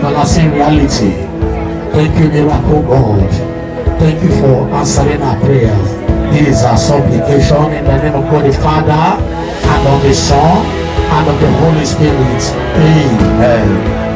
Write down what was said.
everlasting reality. Thank you, miracle God. Thank you for answering our prayers. This is our supplication in the name of God the Father, and of the Son, and of the Holy Spirit. Amen.